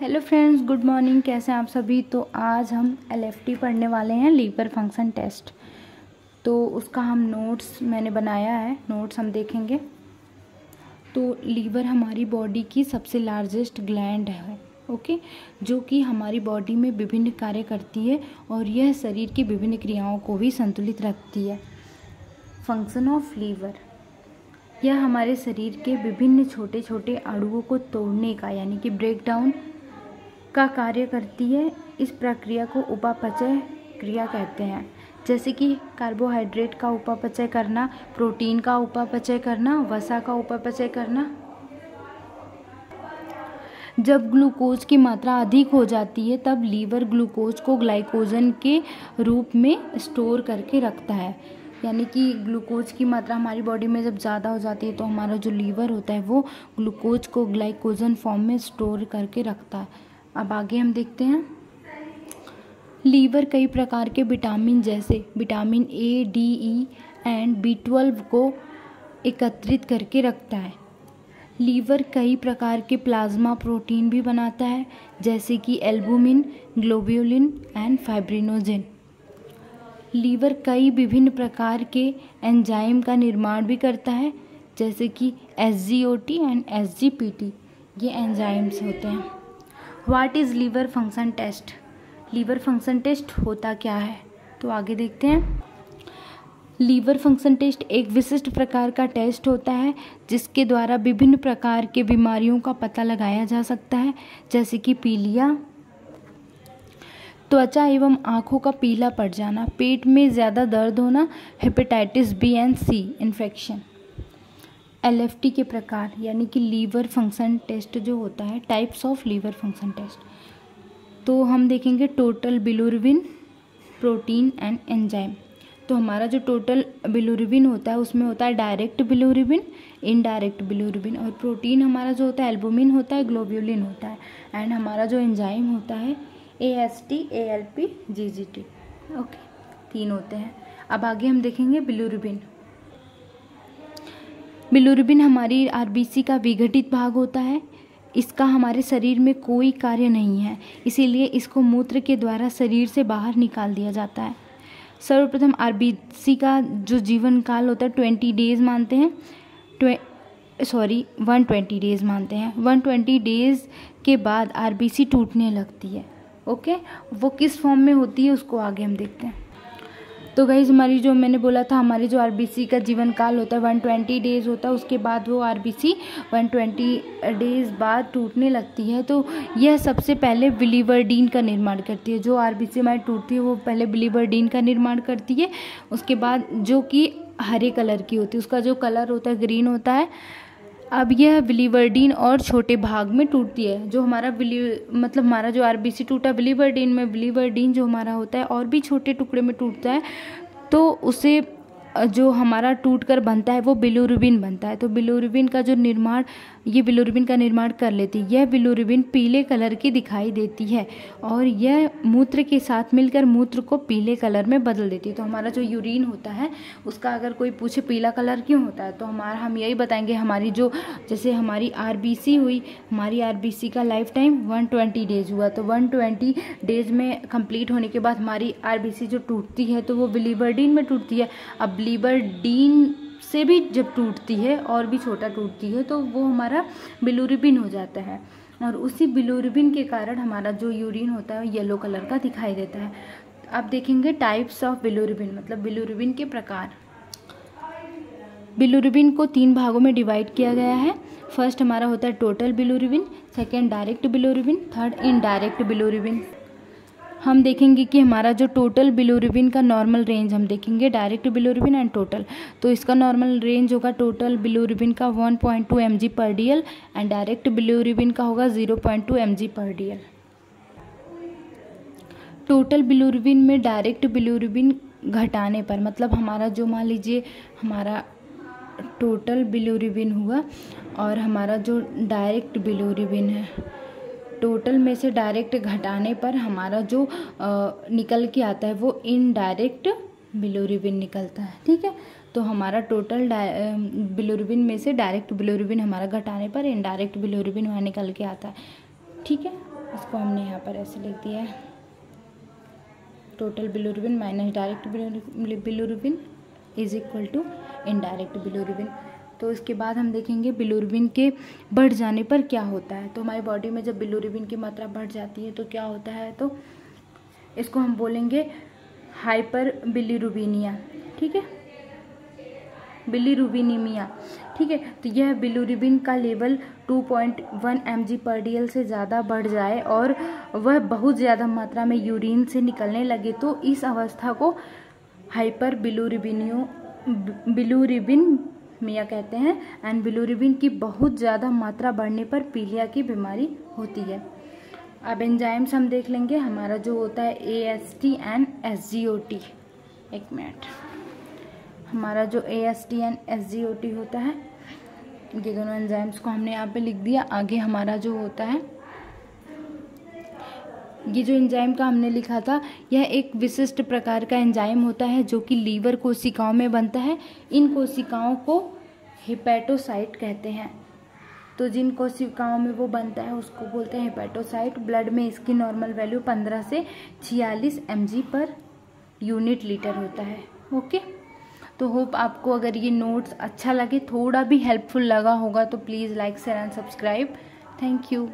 Hello friends, good morning. कैसे हैं आप सभी। तो आज हम एलएफटी पढ़ने वाले हैं, लीवर फंक्शन टेस्ट। तो उसका हम नोट्स मैंने बनाया है, नोट्स हम देखेंगे। तो लीवर हमारी बॉडी की सबसे लार्जेस्ट ग्लैंड है, ओके, जो कि हमारी बॉडी में विभिन्न कार्य करती है और यह शरीर की विभिन्न क्रियाओं को भी संतुलित रखती है। फंक्शन ऑफ लीवर, यह हमारे शरीर के विभिन्न छोटे छोटे अणुओं को तोड़ने का यानी कि ब्रेक डाउन का कार्य करती है। इस प्रक्रिया को उपापचय क्रिया कहते हैं, जैसे कि कार्बोहाइड्रेट का उपापचय करना, प्रोटीन का उपापचय करना, वसा का उपापचय करना। जब ग्लूकोज की मात्रा अधिक हो जाती है तब लीवर ग्लूकोज को ग्लाइकोजन के रूप में स्टोर करके रखता है। यानी कि ग्लूकोज की मात्रा हमारी बॉडी में जब ज़्यादा हो जाती है तो हमारा जो लीवर होता है वो ग्लूकोज को ग्लाइकोजन फॉर्म में स्टोर करके रखता है। अब आगे हम देखते हैं। लीवर कई प्रकार के विटामिन जैसे vitamin A, D, E and B12 को एकत्रित करके रखता है। लीवर कई प्रकार के प्लाज्मा प्रोटीन भी बनाता है, जैसे कि albumin, globulin and fibrinogen. Liver कई विभिन्न प्रकार के एंजाइम का निर्माण भी करता है, जैसे कि SGOT एंड SGPT, ये एंजाइम्स होते हैं। What is liver function test. Liver function test होता क्या है, तो आगे देखते हैं। लीवर फंक्शन टेस्ट एक विशिष्ट प्रकार का टेस्ट होता है जिसके द्वारा विभिन्न प्रकार के बीमारियों का पता लगाया जा सकता है, जैसे कि पीलिया, त्वचा एवं आँखों का पीला पड़ जाना, पेट में ज़्यादा दर्द होना, hepatitis B and C infection. LFT के प्रकार यानी कि लीवर फंक्शन टेस्ट जो होता है, types of liver function test, तो हम देखेंगे total bilirubin, protein and enzyme. तो हमारा जो टोटल बिलिरुबिन होता है उसमें होता है डायरेक्ट बिलिरुबिन, इनडायरेक्ट बिलिरुबिन, और प्रोटीन हमारा जो होता है एल्बुमिन होता है, ग्लोब्यूलिन होता है, एंड हमारा जो एंजाइम होता है AST, ALP, GGT, ओके, 3 होते हैं। अब आगे हम देखेंगे बिलिरुबिन। बिलिरुबिन हमारी RBC का विघटित भाग होता है। इसका हमारे शरीर में कोई कार्य नहीं है, इसीलिए इसको मूत्र के द्वारा शरीर से बाहर निकाल दिया जाता है। सर्वप्रथम RBC का जो जीवन काल होता है 120 डेज मानते हैं। 120 डेज के बाद RBC टूटने लगती है, ओके। वो किस फॉर्म में होती है उसको आगे हम देखते हैं। तो गाइस, हमारी जो मैंने बोला था, हमारी जो RBC का जीवन काल होता है 120 डेज होता है, उसके बाद वो RBC 120 डेज बाद टूटने लगती है। तो यह सबसे पहले बिलिवर्डिन का निर्माण करती है। जो RBC हमारी टूटती है वो पहले बिलिवर्डिन का निर्माण करती है, उसके बाद जो कि हरे कलर की होती है, उसका जो कलर होता है ग्रीन होता है। अब यह बिलिवर्डिन और छोटे भाग में टूटती है। जो हमारा मतलब हमारा जो RBC टूटा बिलिवर्डिन में, बिलिवर्डिन जो हमारा होता है और भी छोटे टुकड़े में टूटता है, तो उसे जो हमारा टूट कर बनता है वो बिलिरुबिन बनता है। तो बिलिरुबिन का जो निर्माण, ये बिलिरुबिन का निर्माण कर लेती है। यह बिलिरुबिन पीले कलर की दिखाई देती है और यह मूत्र के साथ मिलकर मूत्र को पीले कलर में बदल देती है। तो हमारा जो यूरिन होता है उसका अगर कोई पूछे पीला कलर क्यों होता है, तो हम यही बताएंगे। हमारी जो जैसे हमारी RBC हुई, हमारी RBC का लाइफ टाइम 120 डेज हुआ, तो 120 डेज में कंप्लीट होने के बाद हमारी RBC जो टूटती है तो वो बिलिवर्डिन में टूटती है। अब बिलिवर्डिन से भी जब टूटती है और भी छोटा टूटती है तो वो हमारा बिलिरुबिन हो जाता है, और उसी बिलिरुबिन के कारण हमारा जो यूरिन होता है येलो कलर का दिखाई देता है। अब देखेंगे टाइप्स ऑफ बिलिरुबिन, मतलब बिलिरुबिन के प्रकार। बिलिरुबिन को 3 भागों में डिवाइड किया गया है। फर्स्ट हमारा होता है total bilirubin, second direct bilirubin, third indirect bilirubin. हम देखेंगे कि हमारा जो टोटल बिलिरुबिन का नॉर्मल रेंज हम देखेंगे, डायरेक्ट बिलिरुबिन एंड टोटल। तो इसका नॉर्मल रेंज होगा टोटल बिलिरुबिन का 1.2 mg/dl एंड डायरेक्ट बिलिरुबिन का होगा 0.2 mg/dl। टोटल बिलिरुबिन में डायरेक्ट बिलिरुबिन घटाने पर, मतलब हमारा जो मान लीजिए हमारा टोटल बिलिरुबिन हुआ और हमारा जो डायरेक्ट बिलिरुबिन है, टोटल में से डायरेक्ट घटाने पर हमारा जो निकल के आता है वो इनडायरेक्ट बिलिरुबिन निकलता है, ठीक है। तो हमारा टोटल बिलिरुबिन में से डायरेक्ट बिलिरुबिन हमारा घटाने पर इनडायरेक्ट बिलिरुबिन वहाँ निकल के आता है। ठीक है, इसको हमने यहाँ पर ऐसे लिख दिया है, total bilirubin minus direct bilirubin is equal to indirect bilirubin. तो इसके बाद हम देखेंगे बिलिरुबिन के बढ़ जाने पर क्या होता है। तो हमारी बॉडी में जब बिलिरुबिन की मात्रा बढ़ जाती है तो क्या होता है, तो इसको हम बोलेंगे हाइपर बिलिरुबिनिया, ठीक है, बिलिरुबिनीमिया, ठीक है। तो यह बिलिरुबिन का लेवल 2.1 mg/dl से ज़्यादा बढ़ जाए और वह बहुत ज़्यादा मात्रा में यूरिन से निकलने लगे तो इस अवस्था को हाइपर बिलिरुबिनीमिया कहते हैं। एंड बिलिरुबिन की बहुत ज़्यादा मात्रा बढ़ने पर पीलिया की बीमारी होती है। अब एंजाइम्स हम देख लेंगे। हमारा जो होता है AST एंड SGOT, एक मिनट, हमारा जो AST एंड SGOT होता है, ये दोनों एंजाइम्स को हमने यहाँ पे लिख दिया। आगे हमारा जो होता है, ये जो एंजाइम का हमने लिखा था, यह एक विशिष्ट प्रकार का एंजाइम होता है जो कि लीवर कोशिकाओं में बनता है। इन कोशिकाओं को हेपेटोसाइट कहते हैं। तो जिन कोशिकाओं में वो बनता है उसको बोलते हैं हेपेटोसाइट। ब्लड में इसकी नॉर्मल वैल्यू 15 से 46 mg/यूनिट होता है। ओके, तो होप आपको अगर ये नोट्स अच्छा लगे, थोड़ा भी हेल्पफुल लगा होगा तो please like share and subscribe. Thank you.